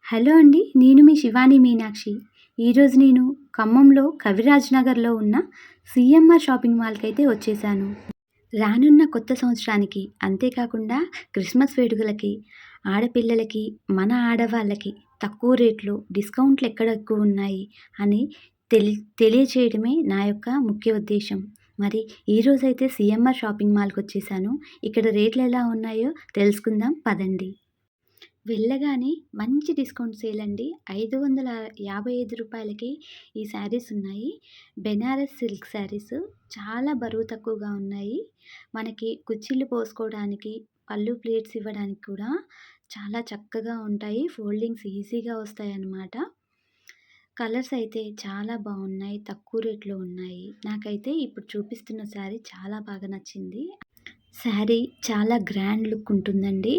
Hello అండి. నేను మీ శివాని మీనాక్షి. ఈరోజు నేను ఖమ్మంలో కవిరాజ్ నగర్‌లో ఉన్న సీఎంఆర్ షాపింగ్ మాల్‌కైతే వచ్చేసాను. రానున్న కొత్త సంవత్సరానికి, అంతేకాకుండా క్రిస్మస్ వేడుకలకి, ఆడపిల్లలకి, మన ఆడవాళ్ళకి తక్కువ రేట్‌లో డిస్కౌంట్లు ఎక్కడ ఎక్కువున్నాయి అని తెలియచేయడమే నా యొక్క ముఖ్య ఉద్దేశ్యం. మరి ఈరోజైతే సీఎంఆర్ షాపింగ్ మాల్‌కొచ్చేసాను. ఇక్కడ రేట్లు ఎలా ఉన్నాయో తెలుసుకుందాం పదండి. వెళ్ళగానే మంచి డిస్కౌంట్ సేల్ అండి. రూ. 555కి ఈ శారీస్ ఉన్నాయి. బెనారస్ సిల్క్ శారీస్ చాలా బరువు తక్కువగా ఉన్నాయి. మనకి కుచ్చిళ్ళు పోసుకోవడానికి, పళ్ళు ప్లేట్స్ ఇవ్వడానికి కూడా చాలా చక్కగా ఉంటాయి. ఫోల్డింగ్స్ ఈజీగా వస్తాయన్నమాట. కలర్స్ అయితే చాలా బాగున్నాయి. తక్కువ రేట్‌లో ఉన్నాయి. నాకైతే ఇప్పుడు చూపిస్తున్న శారీ చాలా బాగా నచ్చింది. శారీ చాలా గ్రాండ్ లుక్ ఉంటుందండి.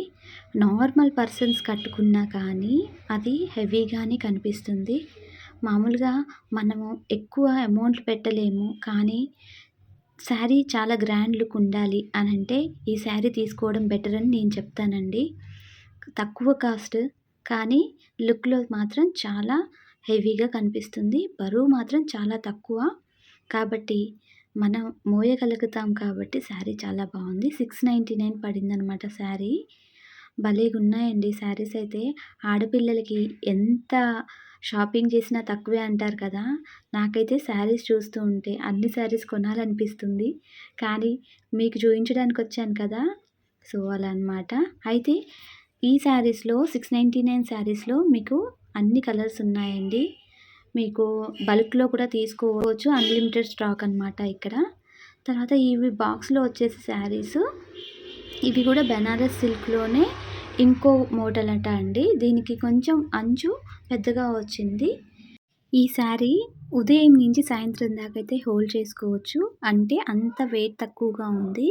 నార్మల్ పర్సన్స్ కట్టుకున్నా కానీ అది హెవీగానే కనిపిస్తుంది. మామూలుగా మనము ఎక్కువ అమౌంట్ పెట్టలేము. కానీ శారీ చాలా గ్రాండ్ లుక్ ఉండాలి అనంటే ఈ శారీ తీసుకోవడం బెటర్ అని నేను చెప్తానండి. తక్కువ కాస్ట్ కానీ లుక్‌లో మాత్రం చాలా హెవీగా కనిపిస్తుంది. బరువు మాత్రం చాలా తక్కువ. కాబట్టి మనం మోయగలుగుతాం కాబట్టి శారీ చాలా బాగుంది. 699 పడిందనమాట శారీ. భలేగున్నాయండి శారీస్ అయితే. ఆడపిల్లలకి ఎంత షాపింగ్ చేసినా తక్కువే అంటారు కదా! నాకైతే శారీస్ చూస్తూ ఉంటే అన్ని శారీస్ కొనాలనిపిస్తుంది. కానీ మీకు చూయించడానికొచ్చాను కదా! సో, అలా అనమాట. అయితే ఈ శారీస్‌లో 699 శారీస్‌లో మీకు అన్ని కలర్స్ ఉన్నాయండి. మీకు బల్క్‌లో కూడా తీసుకోవచ్చు. అన్‌లిమిటెడ్ స్టాక్ అనమాట ఇక్కడ. తర్వాత ఇవి బాక్స్‌లో వచ్చేసి శారీస్. ఇవి కూడా బెనారస్ సిల్క్‌లోనే ఇంకో మోడల్ అట అండి. దీనికి కొంచెం అంచు పెద్దగా వచ్చింది. ఈ శారీ ఉదయం నుంచి సాయంత్రం దాకా అయితే హోల్డ్ చేసుకోవచ్చు. అంటే అంత వెయిట్ తక్కువగా ఉంది.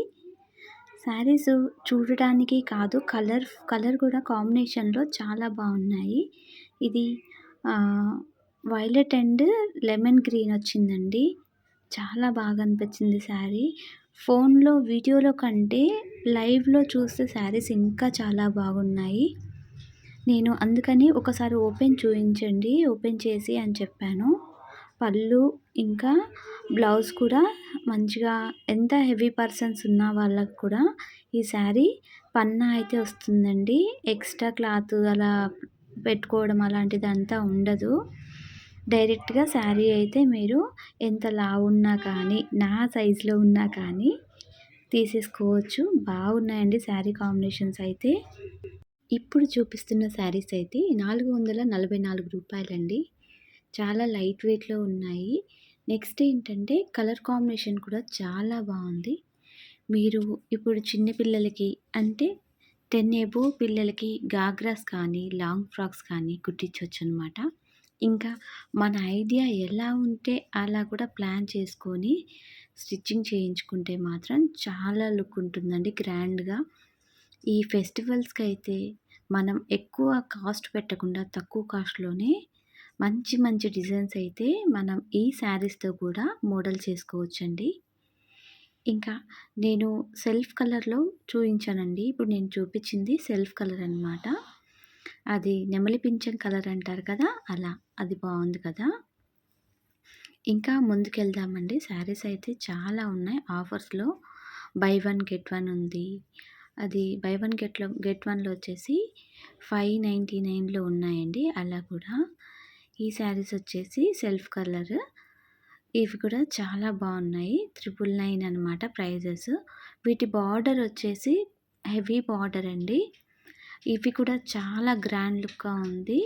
శారీస్ చూడడానికి కాదు, కలర్ కూడా కాంబినేషన్‌లో చాలా బాగున్నాయి. ఇది వైలెట్ అండ్ లెమన్ గ్రీన్ వచ్చిందండి. చాలా బాగా అనిపించింది శారీ. ఫోన్‌లో, వీడియోలో కంటే లైవ్‌లో చూస్తే శారీస్ ఇంకా చాలా బాగున్నాయి. నేను అందుకని ఒకసారి ఓపెన్ చేసి అని చెప్పాను. పళ్ళు ఇంకా బ్లౌజ్ కూడా మంచిగా, ఎంత హెవీ పర్సన్స్ ఉన్న వాళ్ళకి కూడా ఈ శారీ పన్నా అయితే వస్తుందండి. ఎక్స్ట్రా క్లాత్ అలా పెట్టుకోవడం అలాంటిదంతా ఉండదు. డైరెక్ట్‌గా శారీ అయితే మీరు ఎంత లావున్నా కానీ, నా సైజులో ఉన్నా కానీ తీసేసుకోవచ్చు. బాగున్నాయండి శారీ కాంబినేషన్స్ అయితే. ఇప్పుడు చూపిస్తున్న శారీస్ అయితే రూ. 444 చాలా లైట్ వెయిట్‌లో ఉన్నాయి. నెక్స్ట్ ఏంటంటే కలర్ కాంబినేషన్ కూడా చాలా బాగుంది. మీరు ఇప్పుడు చిన్న పిల్లలకి అంటే 10 అబోవ్ పిల్లలకి గాగ్రాస్ కానీ, లాంగ్ ఫ్రాక్స్ కానీ కుట్టించొచ్చనమాట. ఇంకా మన ఐడియా ఎలా ఉంటే అలా కూడా ప్లాన్ చేసుకొని స్టిచ్చింగ్ చేయించుకుంటే మాత్రం చాలా లుక్ ఉంటుందండి గ్రాండ్‌గా. ఈ ఫెస్టివల్స్‌కి అయితే మనం ఎక్కువ కాస్ట్ పెట్టకుండా తక్కువ కాస్ట్‌లోనే మంచి మంచి డిజైన్స్ అయితే మనం ఈ శారీస్‌తో కూడా మోడల్ చేసుకోవచ్చండి. ఇంకా నేను సెల్ఫ్ కలర్‌లో చూయించానండి. ఇప్పుడు నేను చూపించింది సెల్ఫ్ కలర్ అనమాట. అది నెమలి పింఛం కలర్ అంటారు కదా! అలా. అది బాగుంది కదా! ఇంకా ముందుకెళ్దామండి. శారీస్ అయితే చాలా ఉన్నాయి ఆఫర్స్‌లో. బై వన్ గెట్ వన్ ఉంది. అది బై వన్ గెట్ వన్‌లో వచ్చేసి 599లో ఉన్నాయండి. అలా కూడా ఈ శారీస్ వచ్చేసి సెల్ఫ్ కలర్. ఇవి కూడా చాలా బాగున్నాయి. 999 అనమాట ప్రైజెస్. వీటి బార్డర్ వచ్చేసి హెవీ బార్డర్ అండి. ఇవి కూడా చాలా గ్రాండ్ లుక్‌గా ఉంది.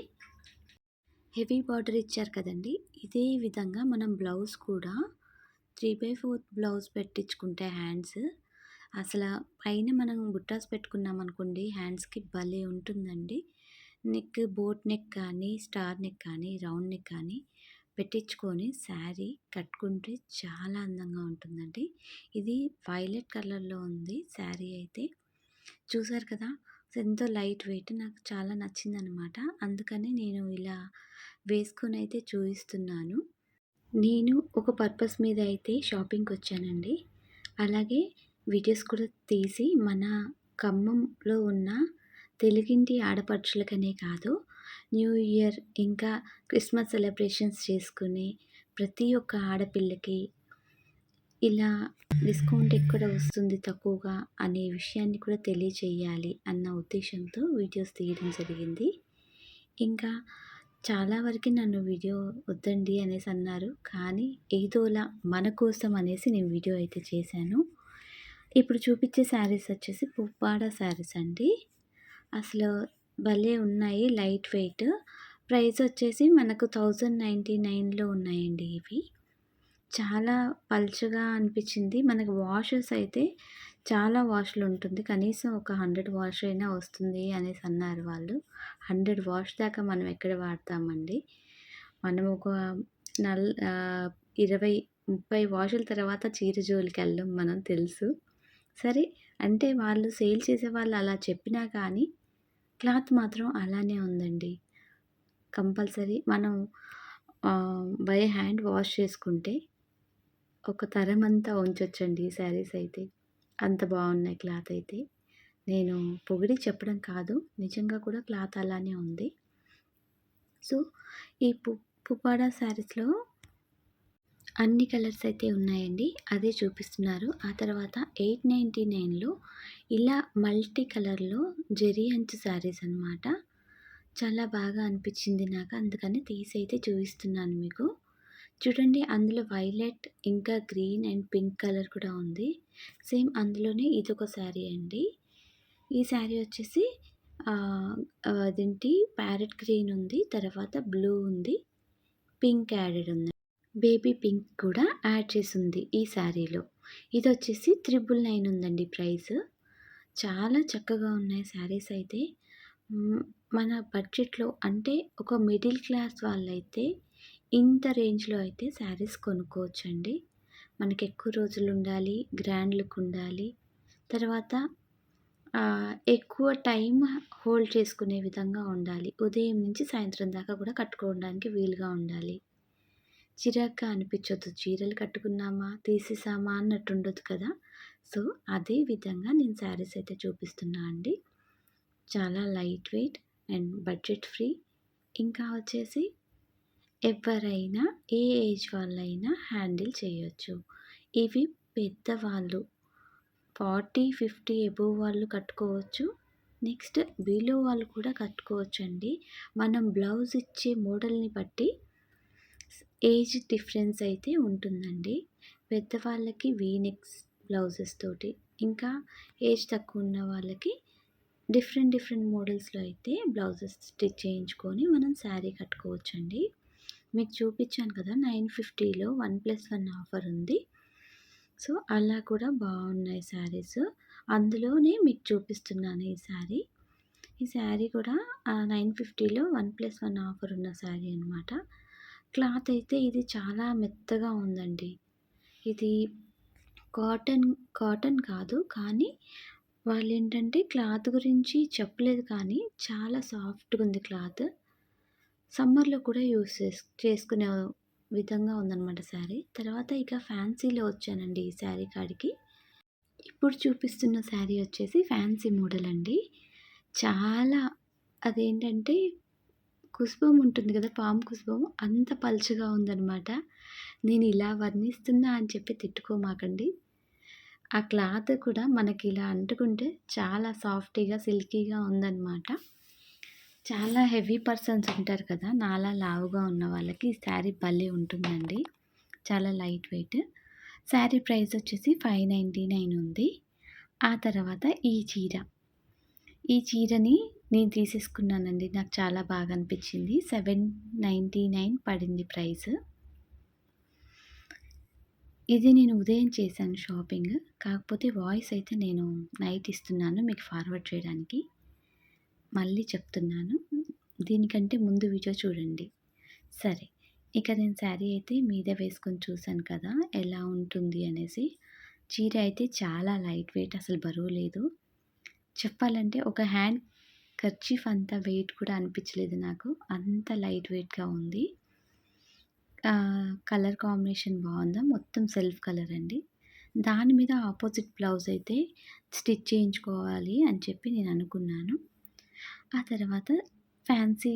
హెవీ బార్డర్ ఇచ్చారు కదండీ! ఇదే విధంగా మనం బ్లౌజ్ కూడా 3/4 బ్లౌజ్ పెట్టించుకుంటే హ్యాండ్స్ అసలు పైన మనం బుట్టాస్ పెట్టుకున్నామనుకోండి హ్యాండ్స్‌కి భలే ఉంటుందండి. నెక్, బోట్ నెక్ కానీ, స్టార్ నెక్ కానీ, రౌండ్ నెక్ కానీ పెట్టించుకొని శారీ కట్టుకుంటే చాలా అందంగా ఉంటుందండి. ఇది వైలెట్ కలర్‌లో ఉంది శారీ అయితే. చూసారు కదా! ఎంతో లైట్ వెయిట్, నాకు చాలా నచ్చిందనమాట. అందుకని నేను ఇలా వేసుకొని అయితే చూపిస్తున్నాను. నేను ఒక పర్పస్ మీద అయితే షాపింగ్‌కి వచ్చానండి. అలాగే వీడియోస్ కూడా తీసి మన ఖమ్మంలో ఉన్న తెలుగింటి ఆడపడుచులకనే కాదు, న్యూ ఇయర్ ఇంకా క్రిస్మస్ సెలబ్రేషన్స్ చేసుకునే ప్రతి ఒక్క ఆడపిల్లకి ఇలా డిస్కౌంట్ ఎక్కడ వస్తుంది తక్కువగా అనే విషయాన్ని కూడా తెలియచేయాలి అన్న ఉద్దేశంతో వీడియోస్ తీయడం జరిగింది. ఇంకా చాలా వరకు నన్ను వీడియో వద్దండి అనేసి అన్నారు. కానీ ఏదోలా మన కోసం అనేసి నేను వీడియో అయితే చేశాను. ఇప్పుడు చూపించే శారీస్ వచ్చేసి పుప్పాడ శారీస్ అండి. అసలు భలే ఉన్నాయి, లైట్ వెయిట్. ప్రైస్ వచ్చేసి మనకు 1099లో ఉన్నాయండి ఇవి. చాలా పల్చగా అనిపించింది. మనకు వాషెస్ అయితే చాలా వాష్‌లు ఉంటుంది. కనీసం ఒక 100 వాష్ అయినా వస్తుంది అనేసి అన్నారు వాళ్ళు. 100 వాష్ దాకా మనం ఎక్కడ వాడతామండి. మనం ఒక 20, 30 వాషుల తర్వాత చీర జోలికెళ్ళం మనం తెలుసు. సరే అంటే వాళ్ళు సేల్ చేసేవాళ్ళు అలా చెప్పినా కానీ క్లాత్ మాత్రం అలానే ఉందండి. కంపల్సరీ మనం బై హ్యాండ్ వాష్ చేసుకుంటే ఒక తరమంతా ఉంచొచ్చండి ఈ శారీస్ అయితే. అంత బాగున్నాయి క్లాత్ అయితే. నేను పొగిడి చెప్పడం కాదు, నిజంగా కూడా క్లాత్ అలానే ఉంది. సో ఈ పుప్పాడ శారీస్‌లో అన్ని కలర్స్ అయితే ఉన్నాయండి. అదే చూపిస్తున్నారు. ఆ తర్వాత 899లో ఇలా మల్టీ కలర్‌లో జరీ అంచు శారీస్ అనమాట. చాలా బాగా అనిపించింది నాకు. అందుకని తీసి అయితే చూపిస్తున్నాను మీకు. చూడండి అందులో వైలెట్ ఇంకా గ్రీన్ అండ్ పింక్ కలర్ కూడా ఉంది. సేమ్ అందులోనే ఇదొక శారీ అండి. ఈ శారీ వచ్చేసి అదేంటి ప్యారెట్ గ్రీన్ ఉంది. తర్వాత బ్లూ ఉంది. పింక్ యాడెడ్ ఉంది. బేబీ పింక్ కూడా యాడ్ చేసి ఉంది ఈ శారీలో. ఇది వచ్చేసి 999 ఉందండి ప్రైస్. చాలా చక్కగా ఉన్నాయి శారీస్ అయితే. మన బడ్జెట్‌లో అంటే ఒక మిడిల్ క్లాస్ వాళ్ళైతే ఇంత రేంజ్‌లో అయితే శారీస్ కొనుక్కోవచ్చండి. మనకి ఎక్కువ రోజులు ఉండాలి, గ్రాండ్ లుక్ ఉండాలి. తర్వాత ఎక్కువ టైం హోల్డ్ చేసుకునే విధంగా ఉండాలి. ఉదయం నుంచి సాయంత్రం దాకా కూడా కట్టుకోవడానికి వీలుగా ఉండాలి. చిరాగ్గా అనిపించొద్దు. చీరలు కట్టుకున్నామా, తీసేసామా అన్నట్టు ఉండదు కదా! సో, అదే విధంగా నేను శారీస్ అయితే చూపిస్తున్నా అండి. చాలా light weight and budget free. ఇంకా వచ్చేసి ఎవరైనా ఏ ఏజ్ వాళ్ళైనా హ్యాండిల్ చేయొచ్చు. ఇవి పెద్దవాళ్ళు 40, 50 అబోవ్ వాళ్ళు కట్టుకోవచ్చు. నెక్స్ట్ బిలో వాళ్ళు కూడా కట్టుకోవచ్చండి. మనం బ్లౌజ్ ఇచ్చే మోడల్ని బట్టి ఏజ్ డిఫరెన్స్ అయితే ఉంటుందండి. పెద్దవాళ్ళకి వీనెక్స్ బ్లౌజెస్ తోటి, ఇంకా ఏజ్ తక్కువ ఉన్న వాళ్ళకి డిఫరెంట్ మోడల్స్‌లో అయితే బ్లౌజెస్ స్టిచ్ చేయించుకొని మనం శారీ కట్టుకోవచ్చండి. మీకు చూపించాను కదా 950లో 1+1 ఆఫర్ ఉంది. సో అలా కూడా బాగున్నాయి శారీస్. అందులోనే మీకు చూపిస్తున్నాను ఈ శారీ. ఈ శారీ కూడా 950లో 1+1 ఆఫర్ ఉన్న శారీ అనమాట. క్లాత్ అయితే ఇది చాలా మెత్తగా ఉందండి. ఇది కాటన్ కాదు, కానీ వాళ్ళేంటంటే క్లాత్ గురించి చెప్పలేదు, కానీ చాలా సాఫ్ట్‌గా ఉంది క్లాత్. సమ్మర్‌లో కూడా యూజ్ చేసుకునే విధంగా ఉందనమాట శారీ. తర్వాత ఇక ఫ్యాన్సీలో వచ్చానండి ఈ శారీ కాడికి. ఇప్పుడు చూపిస్తున్న శారీ వచ్చేసి ఫ్యాన్సీ మోడల్ అండి. చాలా అదేంటంటే కుసుబం ఉంటుంది కదా, పాము కుసుబం అంత పలుచగా ఉందనమాట. నేను ఇలా వర్ణిస్తున్నా అని చెప్పి తిట్టుకోమాకండి. ఆ క్లాత్ కూడా మనకి ఇలా అంటుకుంటే చాలా సాఫ్టీగా, సిల్కీగా ఉందనమాట. చాలా హెవీ పర్సన్స్ ఉంటారు కదా, నాలా లావుగా ఉన్న వాళ్ళకి ఈ శారీ భలే ఉంటుందండి. చాలా లైట్ వెయిట్. శారీ ప్రైస్ వచ్చేసి 599 ఉంది. ఆ తర్వాత ఈ చీరని నేను తీసేసుకున్నానండి. నాకు చాలా బాగా అనిపించింది. 799 పడింది ప్రైస్. ఇది నేను ఉదయం చేశాను షాపింగ్. కాకపోతే వాయిస్ అయితే నేను నైట్ ఇస్తున్నాను మీకు ఫార్వర్డ్ చేయడానికి. మళ్ళీ చెప్తున్నాను, దీనికంటే ముందు వీడియో చూడండి. సరే, ఇక నేను శారీ అయితే మీద వేసుకొని చూశాను కదా ఎలా ఉంటుంది అనేసి. చీర అయితే చాలా లైట్ వెయిట్, అసలు బరువు లేదు. చెప్పాలంటే ఒక హ్యాండ్ కర్చీఫ్ అంత వెయిట్ కూడా అనిపించలేదు నాకు. అంత లైట్ వెయిట్‌గా ఉంది. కలర్ కాంబినేషన్ బాగుందా, మొత్తం సెల్ఫ్ కలర్ అండి. దాని మీద ఆపోజిట్ బ్లౌజ్ అయితే స్టిచ్ చేయించుకోవాలి అని చెప్పి నేను అనుకున్నాను. ఆ తర్వాత ఫ్యాన్సీ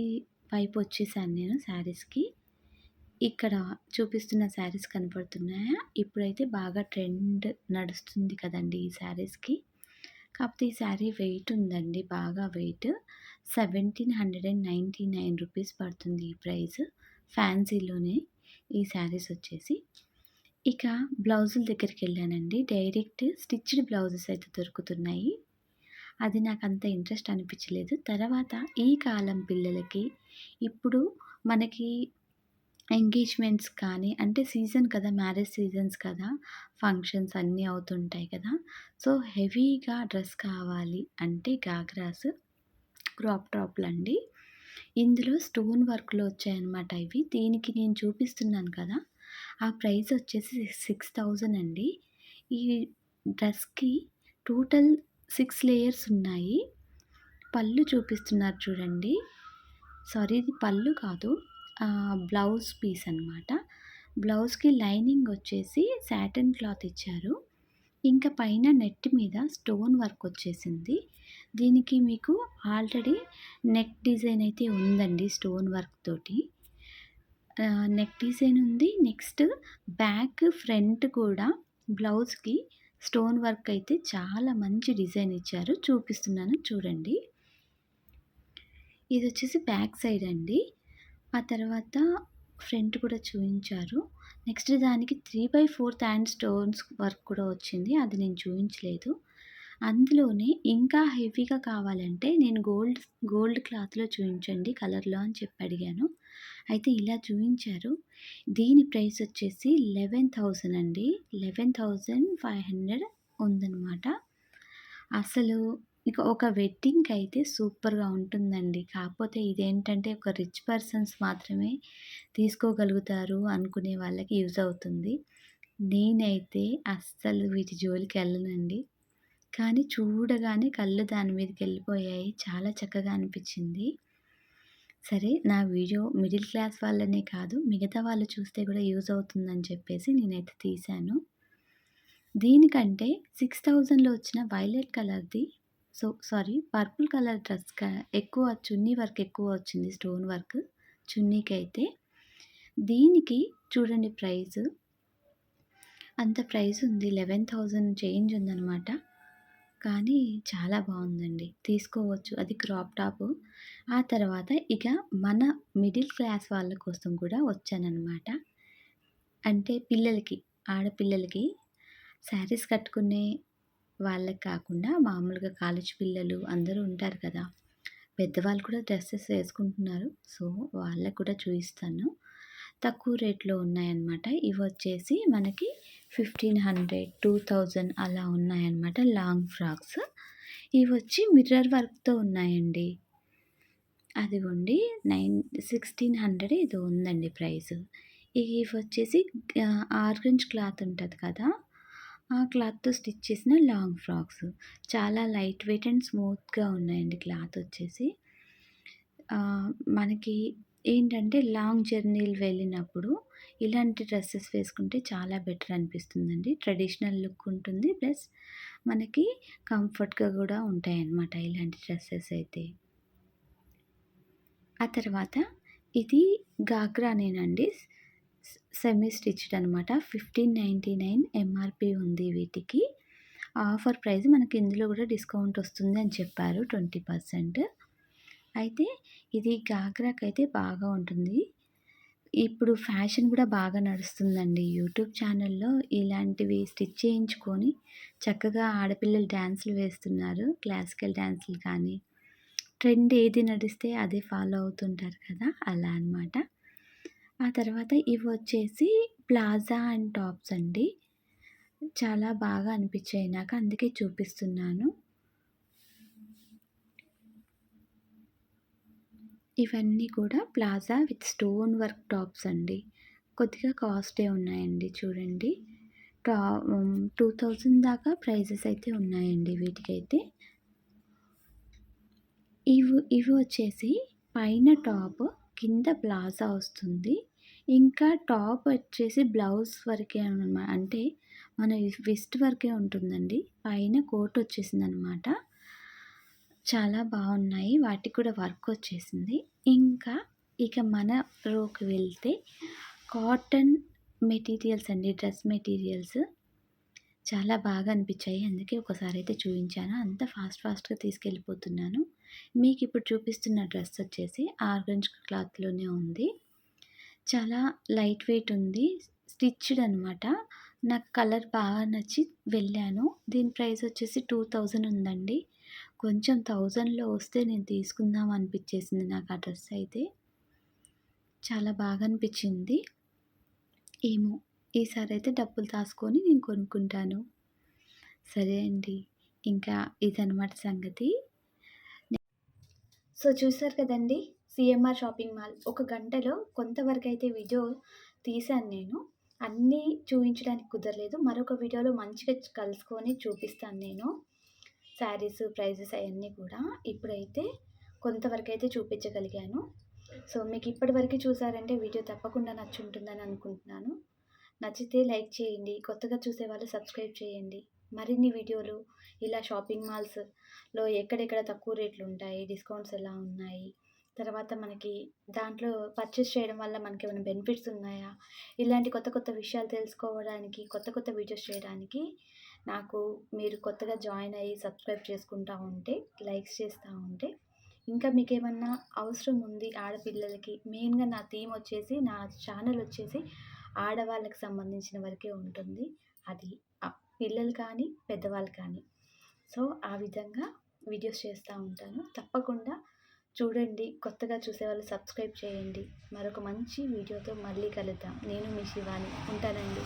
వైపు వచ్చేసాను నేను శారీస్‌కి. ఇక్కడ చూపిస్తున్న శారీస్ కనపడుతున్నాయా? ఇప్పుడైతే బాగా ట్రెండ్ నడుస్తుంది కదండీ ఈ శారీస్‌కి. కాకపోతే ఈ శారీ వెయిట్ ఉందండి. బాగా వెయిట్. రూ. 1799 పడుతుంది ఈ ప్రైస్. ఫ్యాన్సీలోనే ఈ శారీస్ వచ్చేసి. ఇక బ్లౌజుల దగ్గరికెళ్ళానండి. డైరెక్ట్ స్టిచ్డ్ బ్లౌజెస్ అయితే దొరుకుతున్నాయి. అది నాకంత ఇంట్రెస్ట్ అనిపించలేదు. తర్వాత ఈ కాలం పిల్లలకి ఇప్పుడు మనకి ఎంగేజ్‌మెంట్స్ కానీ అంటే సీజన్ కదా! మ్యారేజ్ సీజన్స్ కదా! ఫంక్షన్స్ అన్నీ అవుతుంటాయి కదా! సో, హెవీగా డ్రెస్ కావాలి అంటే గాగ్రాస్, క్రాప్ టాప్‌లండి. ఇందులో స్టోన్ వర్క్‌లో వచ్చాయన్నమాట ఇవి. దీనికి నేను చూపిస్తున్నాను కదా! ఆ ప్రైస్ వచ్చేసి 6000 అండి. ఈ డ్రెస్‌కి టోటల్ 6 లేయర్స్ ఉన్నాయి. పళ్ళు చూపిస్తున్నారు చూడండి. సారీ ఇది పళ్ళు కాదు. బ్లౌజ్ పీస్ అనమాట. బ్లౌజ్‌కి లైనింగ్ వచ్చేసి సాటిన్ క్లాత్ ఇచ్చారు. ఇంకా పైన నెట్ మీద స్టోన్ వర్క్ వచ్చేసింది. దీనికి మీకు ఆల్రెడీ నెక్ డిజైన్ అయితే ఉందండి స్టోన్ వర్క్ తోటి. నెక్ డిజైన్ ఉంది. నెక్స్ట్ బ్యాక్, ఫ్రంట్ కూడా బ్లౌజ్‌కి స్టోన్ వర్క్ అయితే చాలా మంచి డిజైన్ ఇచ్చారు. చూపిస్తున్నాను చూడండి. ఇదొచ్చేసి బ్యాక్ సైడ్ అండి. ఆ తర్వాత ఫ్రంట్ కూడా చూయించారు. నెక్స్ట్ దానికి 3/4 హ్యాండ్ స్టోన్స్ వర్క్ కూడా వచ్చింది. అది నేను చూయించలేదు. అందులోనే ఇంకా హెవీగా కావాలంటే నేను గోల్డ్ క్లాత్‌లో చూయించండి కలర్‌లో అని చెప్పి అడిగాను. అయితే ఇలా చూయించారు. దీని ప్రైస్ వచ్చేసి 11,000 అండి. 11,500 ఉందనమాట. అసలు ఇక ఒక వెడ్డింగ్‌కైతే సూపర్‌గా ఉంటుందండి. కాకపోతే ఇదేంటంటే ఒక రిచ్ పర్సన్స్ మాత్రమే తీసుకోగలుగుతారు అనుకునే వాళ్ళకి యూజ్ అవుతుంది. నేనైతే అస్సలు వీటి జోలికెళ్ళనండి. కానీ చూడగానే కళ్ళు దాని మీదకెళ్ళిపోయాయి. చాలా చక్కగా అనిపిచ్చింది. సరే నా వీడియో మిడిల్ క్లాస్ వాళ్ళనే కాదు మిగతా వాళ్ళు చూస్తే కూడా యూజ్ అవుతుందని చెప్పేసి నేనైతే తీశాను. దీనికంటే 6000లో వచ్చిన వైలెట్ కలర్‌ది సారీ పర్పుల్ కలర్ డ్రెస్ ఎక్కువ చున్నీ వర్క్ ఎక్కువ వచ్చింది స్టోన్ వర్క్ చున్నీకైతే. దీనికి చూడండి ప్రైసు. అంత ప్రైస్ ఉంది. 11,000 చేంజ్ ఉందనమాట. కానీ చాలా బావుందండి. తీసుకోవచ్చు. అది క్రాప్ టాపు. ఆ తర్వాత ఇక మన మిడిల్ క్లాస్ వాళ్ళ కోసం కూడా వచ్చాననమాట. అంటే పిల్లలకి, ఆడపిల్లలకి శారీస్ కట్టుకునే వాళ్ళకి కాకుండా మామూలుగా కాలేజీ పిల్లలు అందరూ ఉంటారు కదా! పెద్దవాళ్ళు కూడా డ్రెసెస్ వేసుకుంటున్నారు. సో, వాళ్ళకి కూడా చూయిస్తాను. తక్కువ రేట్‌లో ఉన్నాయన్నమాట. ఇవొచ్చేసి మనకి 1500, 2000 అలా ఉన్నాయన్నమాట లాంగ్ ఫ్రాక్స్. ఇవొచ్చి మిర్రర్ వర్క్‌తో ఉన్నాయండి. అదిగోండి 1600 ఏదో ఉందండి ప్రైసు. ఇవొచ్చేసి ఆర్గంజ్ క్లాత్ ఉంటది కదా! ఆ క్లాత్‌తో స్టిచ్ చేసిన లాంగ్ ఫ్రాక్స్. చాలా లైట్ వెయిట్ అండ్ స్మూత్‌గా ఉన్నాయండి క్లాతొచ్చేసి. మనకి ఏంటంటే లాంగ్ జర్నీలు వెళ్ళినప్పుడు ఇలాంటి డ్రెసెస్ వేసుకుంటే చాలా బెటర్ అనిపిస్తుందండి. ట్రెడిషనల్ లుక్ ఉంటుంది. ప్లస్ మనకి కంఫర్ట్‌గా గూడా ఉంటాయన్నమాట ఇలాంటి డ్రెసెస్ అయితే. ఆ తర్వాత ఇది గాగ్రానేనండి. సెమీ స్టిచ్డ్ అనమాట. 1599 ఎంఆర్‌పీ ఉంది వీటికి. ఆఫర్ ప్రైస్ మనకి ఇందులో గూడా డిస్కౌంట్ వస్తుంది అని చెప్పారు 20%. అయితే ఇది గాగ్రాకైతే బాగా ఉంటుంది. ఇప్పుడు ఫ్యాషన్ గూడా బాగా నడుస్తుందండి. యూట్యూబ్ ఛానల్‌లో ఇలాంటివి స్టిచ్ చేయించుకొని చక్కగా ఆడపిల్లలు డాన్సులు వేస్తున్నారు. క్లాసికల్ డాన్సులు కానీ, ట్రెండ్ ఏది నడిస్తే అదే ఫాలో అవుతుంటారు కదా! అలా అనమాట. ఆ తర్వాత ఇవొచ్చేసి ప్లాజా అండ్ టాప్స్ అండి. చాలా బాగా అనిపిచ్చాయి నాకు. అందుకే చూపిస్తున్నాను. ఇవన్నీ కూడా plaza with stone work tops అండి. కొద్దిగా కాస్టే ఉన్నాయండి చూడండి. 2000 దాకా ప్రైజెస్ అయితే ఉన్నాయండి వీటికైతే. ఇవి వచ్చేసి పైన టాప్, కింద ప్లాజా వస్తుంది. ఇంకా టాప్ వచ్చేసి బ్లౌజ్ వరకే అంటే మన వెస్ట్ వరకే ఉంటుందండి. పైన కోట్ వచ్చేసిందనమాట. చాలా బాగున్నాయి. వాటికి కూడా వర్క్ వచ్చేసింది. ఇంకా ఇక మన రోకి వెళ్తే కాటన్ మెటీరియల్స్ అండి. డ్రెస్ మెటీరియల్స్ చాలా బాగా అనిపించాయి. అందుకే ఒకసారైతే చూయించాను. అంతా ఫాస్ట్‌గా తీసుకెళ్ళిపోతున్నాను. మీకిప్పుడు చూపిస్తున్న డ్రెస్ వచ్చేసి ఆర్గంజ్ క్లాత్‌లోనే ఉంది. చాలా లైట్ వెయిట్ ఉంది. స్టిచ్డ్ అనమాట. నాకు కలర్ బాగా నచ్చి వెళ్ళాను. దీని ప్రైస్ వచ్చేసి 2000 ఉందండి. కొంచెం 1000లో వస్తే నేను తీసుకుందాం అనిపించేసింది నాకు ఆ డ్రెస్ అయితే. చాలా బాగా అనిపించింది. ఏమో ఈసారైతే డబ్బులు దాసుకొని నేను కొనుక్కుంటాను. సరే అండి. ఇంకా ఇదనమాట సంగతి. సో, చూసారు కదండీ! CMR shopping mall. ఒక గంటలో కొంతవరకైతే వీడియో తీశాను నేను. అన్నీ చూయించడానికి కుదరలేదు. మరొక వీడియోలో మంచిగా కలుసుకొని చూపిస్తాను నేను. శారీస్, ప్రైజెస్ అయన్నీ కూడా. ఇప్పుడైతే కొంతవరకైతే చూపించగలిగాను. సో, మీకు ఇప్పటివరకు చూసారంటే వీడియో తప్పకుండా నచ్చుంటుందని అనుకుంటున్నాను. నచ్చితే లైక్ చేయండి. కొత్తగా చూసేవాళ్ళు సబ్స్క్రైబ్ చేయండి. మరిన్ని వీడియోలు ఇలా షాపింగ్ మాల్స్‌లో ఎక్కడెక్కడ తక్కువ రేట్లుంటాయి, డిస్కౌంట్స్ ఎలా ఉన్నాయి, తర్వాత మనకి దాంట్లో పర్చేస్ చేయడం వల్ల మనకేమైనా బెనిఫిట్స్ ఉన్నాయా, ఇలాంటి కొత్త విషయాలు తెలుసుకోవడానికి, కొత్త వీడియోస్ చేయడానికి నాకు మీరు కొత్తగా జాయిన్ అయ్యి సబ్స్క్రైబ్ చేసుకుంటా ఉంటే, లైక్స్ చేస్తా ఉంటే, ఇంకా మీకేమన్నా అవసరం ఉంది ఆడపిల్లలకి, మెయిన్‌గా నా థీమ్ వచ్చేసి, నా ఛానల్ వచ్చేసి ఆడవాళ్ళకి సంబంధించిన వరకే ఉంటుంది. అది పిల్లలు కానీ, పెద్దవాళ్ళు కానీ. సో, ఆ విధంగా వీడియోస్ చేస్తూ ఉంటాను. తప్పకుండా చూడండి. కొత్తగా చూసేవాళ్ళు సబ్స్క్రైబ్ చేయండి. మరొక మంచి వీడియోతో మళ్ళీ కలుద్దాం. నేను మీ శివాని. ఉంటానండి.